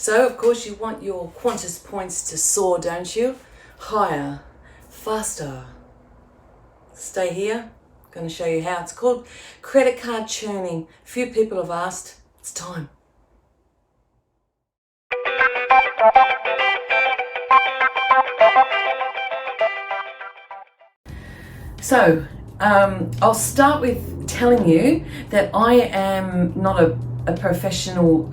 So of course you want your Qantas points to soar, don't you? Higher, faster. Stay here. I'm going to show you how. It's called credit card churning. A few people have asked. It's time. So I'll start with telling you that I am not a professional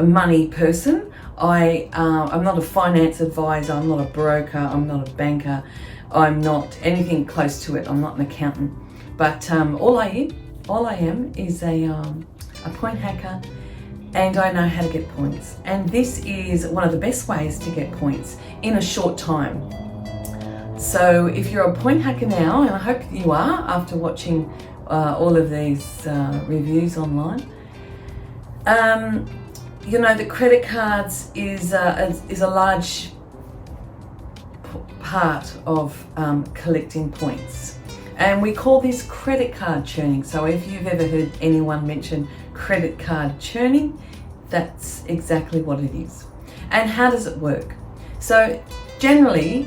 money person. I'm not a finance advisor, I'm not a broker, I'm not a banker, I'm not anything close to it, I'm not an accountant. But all I am is a point hacker, and I know how to get points. And this is one of the best ways to get points in a short time. So if you're a point hacker now, and I hope you are after watching all of these reviews online, you know that credit cards is a large part of collecting points. And we call this credit card churning. So if you've ever heard anyone mention credit card churning, that's exactly what it is. And how does it work? So generally,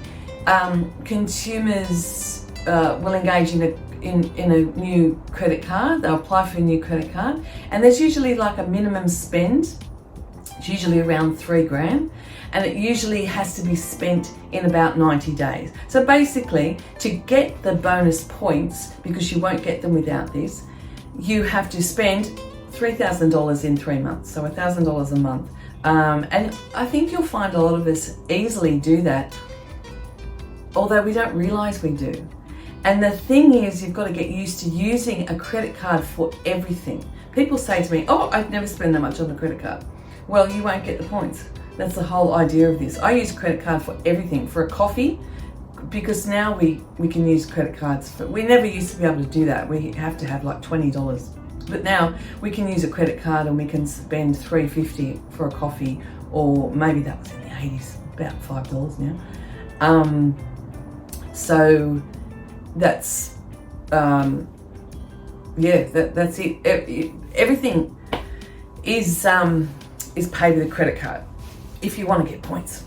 consumers will engage in a new credit card. They'll apply for a new credit card, and there's usually like a minimum spend. It's usually around $3,000, and it usually has to be spent in about 90 days. So basically, to get the bonus points, because you won't get them without this, you have to spend $3,000 in 3 months, so $1,000 a month. And I think you'll find a lot of us easily do that, although we don't realise we do. And the thing is, you've got to get used to using a credit card for everything. People say to me, oh, I'd never spend that much on a credit card. Well, you won't get the points. That's the whole idea of this. I use a credit card for everything. For a coffee, because now we can use credit cards. We never used to be able to do that. We have to have like $20. But now we can use a credit card and we can spend $3.50 for a coffee, or maybe that was in the 80s, about $5 now. So that's, that's it. Everything is paid with a credit card if you want to get points.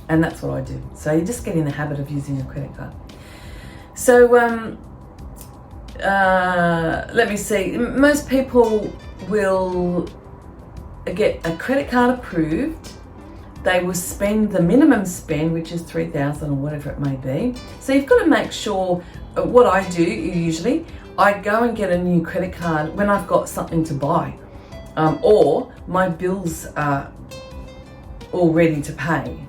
And that's what I do. So you just get in the habit of using a credit card. So let me see. Most people will get a credit card approved. They will spend the minimum spend, which is $3,000 or whatever it may be. So you've got to make sure, what I do usually, I go and get a new credit card when I've got something to buy, or my bills are all ready to pay.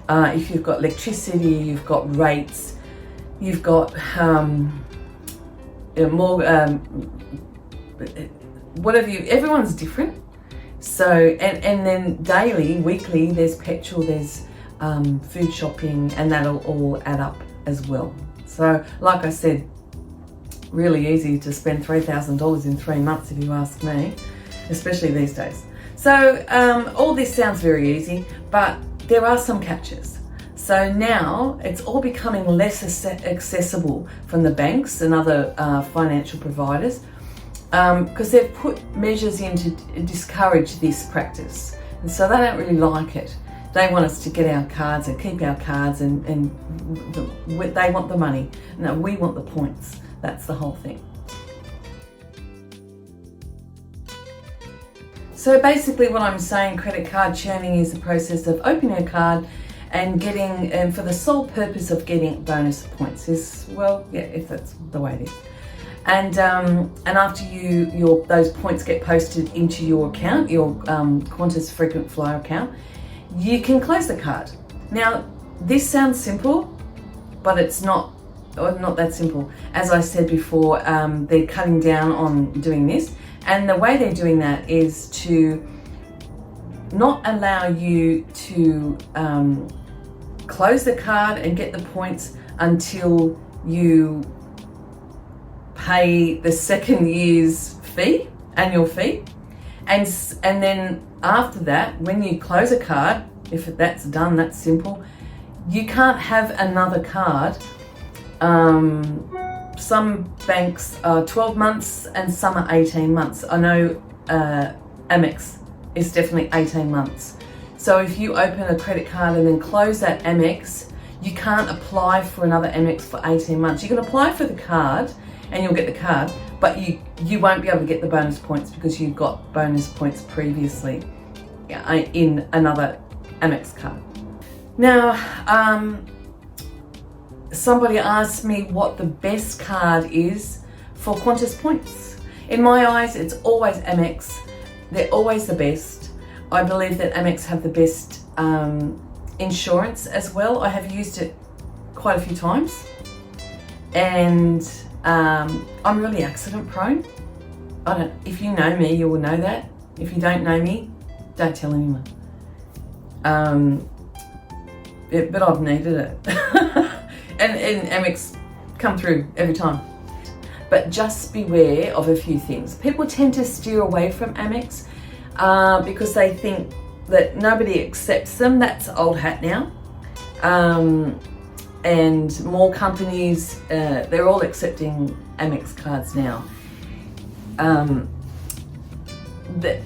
If you've got electricity, you've got rates, you've got more, whatever everyone's different. So, and then daily, weekly, there's petrol, there's food shopping, and that'll all add up as well. So, like I said, really easy to spend $3,000 in 3 months if you ask me, especially these days. So, all this sounds very easy, but there are some catches. So now it's all becoming less accessible from the banks and other financial providers, because they've put measures in to discourage this practice. And so they don't really like it. They want us to get our cards and keep our cards, and they want the money. No, we want the points. That's the whole thing. So basically what I'm saying, credit card churning is the process of opening a card and getting, and for the sole purpose of getting bonus points. Is, well, yeah, if that's the way it is. And after those points get posted into your account, your Qantas frequent flyer account, you can close the card. Now, this sounds simple, but it's not that simple. As I said before, they're cutting down on doing this, and the way they're doing that is to not allow you to close the card and get the points until you pay the second year's fee, annual fee, and then after that, when you close a card, if that's done, that's simple, you can't have another card. Some banks are 12 months and some are 18 months. I know Amex is definitely 18 months. So if you open a credit card and then close that Amex, you can't apply for another Amex for 18 months. You can apply for the card and you'll get the card, but you won't be able to get the bonus points because you've got bonus points previously in another Amex card. Now, somebody asked me what the best card is for Qantas points. In my eyes, it's always Amex. They're always the best. I believe that Amex have the best insurance as well. I have used it quite a few times, and I'm really accident prone. If you know me, you will know that. If you don't know me, don't tell anyone. But I've needed it. and Amex come through every time. But just beware of a few things. People tend to steer away from Amex because they think that nobody accepts them. That's old hat now. And more companies, they're all accepting Amex cards now. And their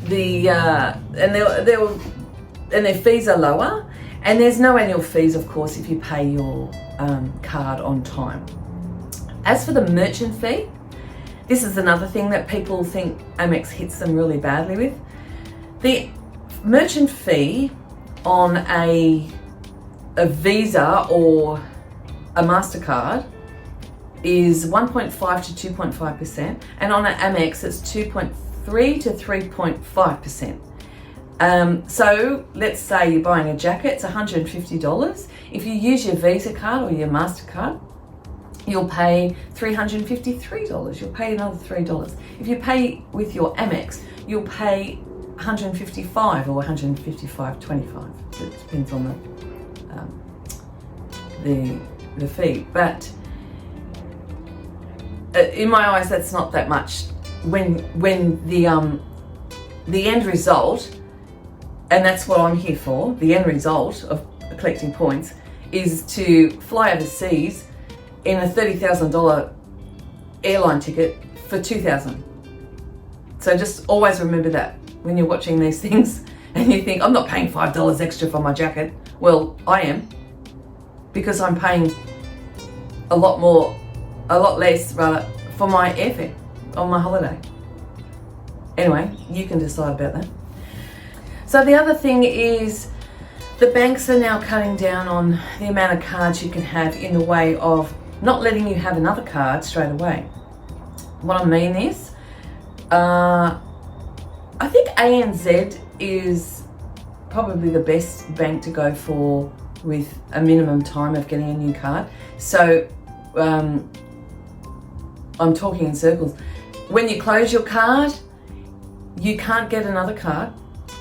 fees are lower, and there's no annual fees, of course, if you pay your card on time. As for the merchant fee, this is another thing that people think Amex hits them really badly with. The merchant fee on a Visa or a MasterCard is 1.5 to 2.5%, and on an Amex it's 2.3 to 3.5%. So let's say you're buying a jacket, it's $150. If you use your Visa card or your MasterCard, you'll pay $353. You'll pay another $3. If you pay with your Amex, you'll pay $155 or $155.25. It depends on the fee. But in my eyes, that's not that much. When the end result, and that's what I'm here for, the end result of collecting points is to fly overseas in a $30,000 airline ticket for $2,000. So just always remember that when you're watching these things and you think, I'm not paying $5 extra for my jacket. Well, I am, because I'm paying a lot less for my airfare on my holiday. Anyway, you can decide about that. So the other thing is the banks are now cutting down on the amount of cards you can have in the way of not letting you have another card straight away. What I mean is, I think ANZ is probably the best bank to go for with a minimum time of getting a new card. So I'm talking in circles. When you close your card, you can't get another card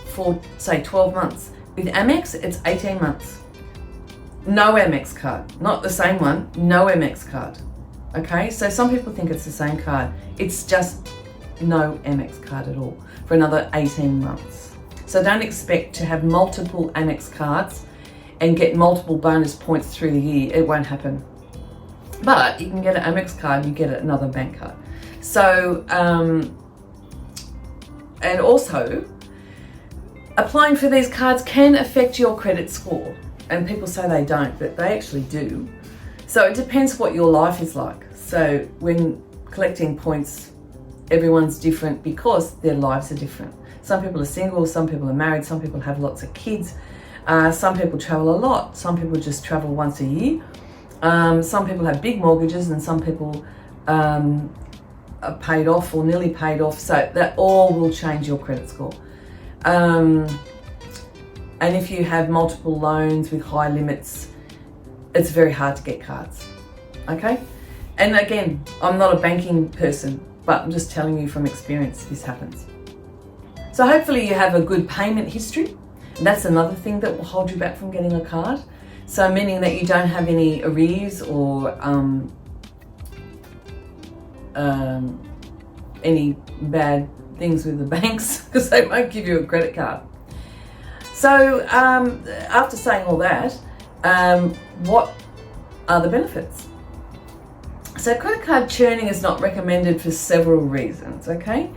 for, say, 12 months. With Amex, it's 18 months. No Amex card, not the same one, no Amex card. Okay, so some people think it's the same card. It's just no Amex card at all for another 18 months. So don't expect to have multiple Amex cards and get multiple bonus points through the year. It won't happen. But you can get an Amex card, you get another bank card. So, and also, applying for these cards can affect your credit score. And people say they don't, but they actually do. So it depends what your life is like. So when collecting points, everyone's different because their lives are different. Some people are single, some people are married, some people have lots of kids. Some people travel a lot, some people just travel once a year. Some people have big mortgages, and some people are paid off or nearly paid off. So that all will change your credit score. And if you have multiple loans with high limits, it's very hard to get cards. Okay? And again, I'm not a banking person, but I'm just telling you from experience, this happens. So hopefully you have a good payment history. And that's another thing that will hold you back from getting a card. So meaning that you don't have any arrears or any bad things with the banks, because they won't give you a credit card. So after saying all that, what are the benefits? So credit card churning is not recommended for several reasons, okay?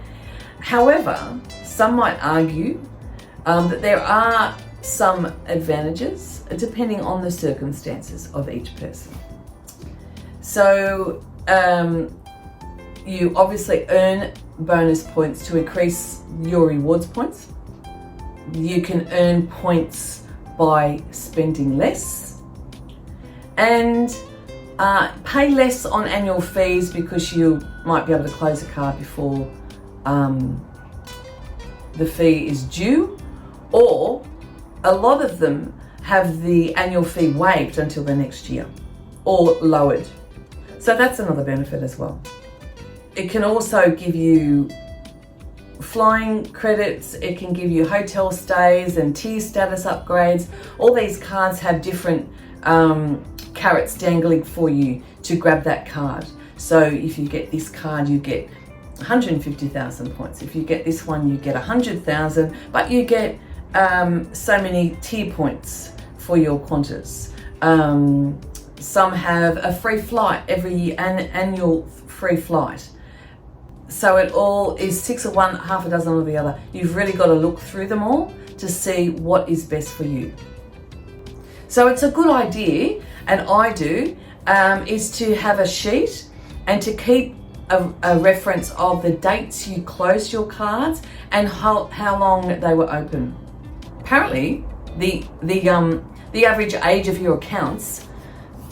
However, some might argue that there are some advantages depending on the circumstances of each person. So you obviously earn bonus points to increase your rewards points. You can earn points by spending less, and pay less on annual fees because you might be able to close a card before the fee is due, or a lot of them have the annual fee waived until the next year or lowered. So that's another benefit as well. It can also give you flying credits, it can give you hotel stays and tier status upgrades. All these cards have different carrots dangling for you to grab that card. So if you get this card, you get 150,000 points. If you get this one, you get 100,000, but you get so many tier points for your Qantas. Some have a free flight every year, an annual free flight. So it all is 6 of one, half a dozen of the other. You've really got to look through them all to see what is best for you. So it's a good idea, and I do, is to have a sheet and to keep a reference of the dates you closed your cards and how long they were open. Apparently, the average age of your accounts,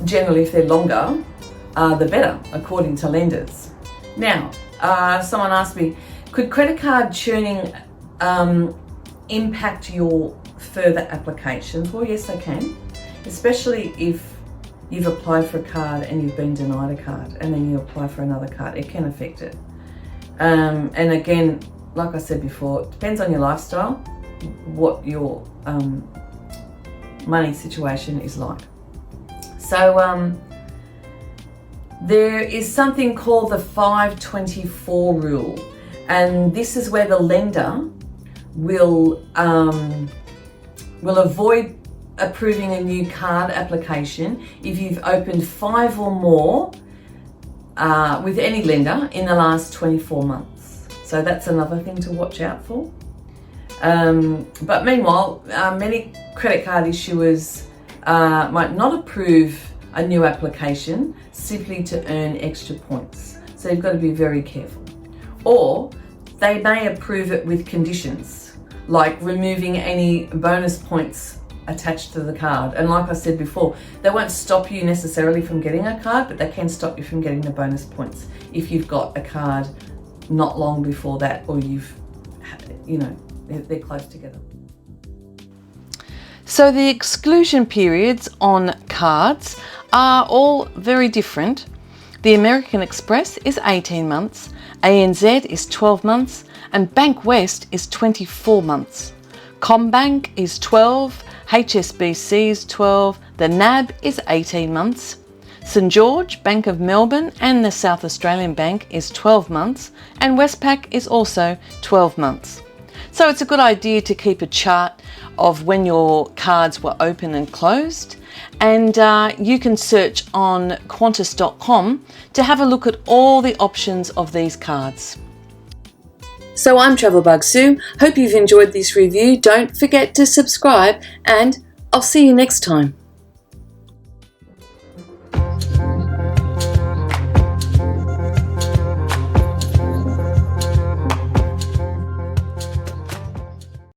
generally if they're longer, the better, according to lenders. Now, someone asked me, could credit card churning impact your further applications? Well, yes, they can, especially if you've applied for a card and you've been denied a card and then you apply for another card. It can affect it. And again, like I said before, it depends on your lifestyle, what your money situation is like. So there is something called the 524 rule, and this is where the lender will avoid approving a new card application if you've opened 5 or more with any lender in the last 24 months. So that's another thing to watch out for. But meanwhile, many credit card issuers might not approve a new application simply to earn extra points. So you've got to be very careful. Or they may approve it with conditions, like removing any bonus points attached to the card. And like I said before, they won't stop you necessarily from getting a card, but they can stop you from getting the bonus points if you've got a card not long before that, or they're close together. So the exclusion periods on cards are all very different. The American Express is 18 months, ANZ is 12 months, and Bank West is 24 months. Combank is 12, HSBC is 12, the NAB is 18 months. St George, Bank of Melbourne and the South Australian Bank is 12 months, and Westpac is also 12 months. So it's a good idea to keep a chart of when your cards were open and closed, and you can search on Qantas.com to have a look at all the options of these cards. So I'm Travel Bug Sue. Hope you've enjoyed this review. Don't forget to subscribe, and I'll see you next time.